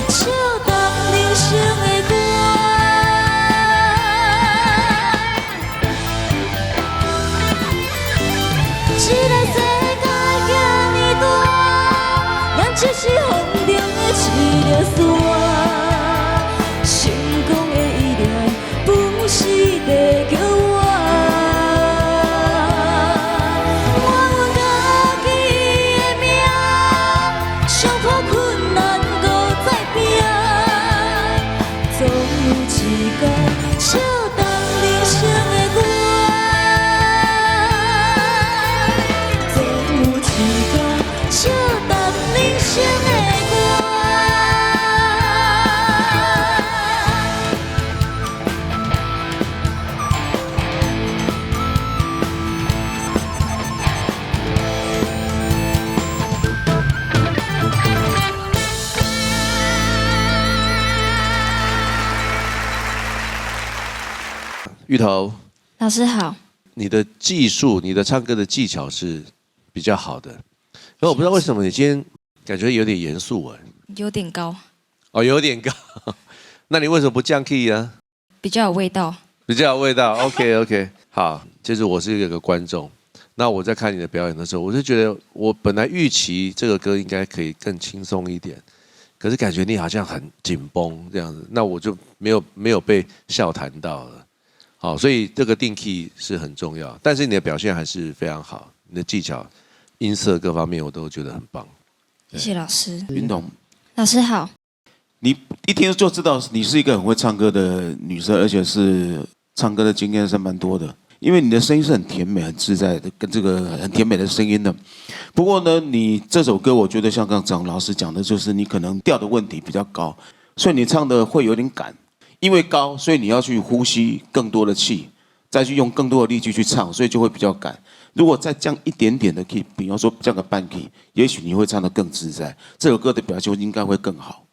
唱動人生的歌。這個世界遐尼大，咱只是風中的一條線。成功的依戀不是在叫我。唱動人生的歌，總有一天唱動人生的歌。芋頭，老師好。你的技術，你的唱歌的技巧是比較好的，可我不知道為什麼你今天感覺有點嚴肅哎，有點高。哦，有點高，那你為什麼不降 key 啊？比較有味道。比較有味道。OK， 好，其實我是一個觀眾，那我在看你的表演的時候，我就覺得我本來預期這個歌應該可以更輕鬆一點，可是感覺你好像很緊繃這樣子，那我就沒有被笑談到了。好，所以這個定 key 是很重要，但是你的表現還是非常好，你的技巧、音色各方面我都覺得很棒。謝謝老師。雲彤，老師好。你一聽就知道你是一個很會唱歌的女生，而且是唱歌的經驗是蠻多的。因為你的聲音是很甜美、很自在的，跟這個很甜美的聲音的。不過呢，你這首歌我覺得像剛剛老師講的，就是你可能調的問題比較高，所以你唱的會有點趕。因為高，所以你要去呼吸更多的氣，再去用更多的力氣去唱，所以就會比較趕。如果再降一點點的 key， 比方說降個半 key， 也許你會唱得更自在，這首歌的表現應該會更好。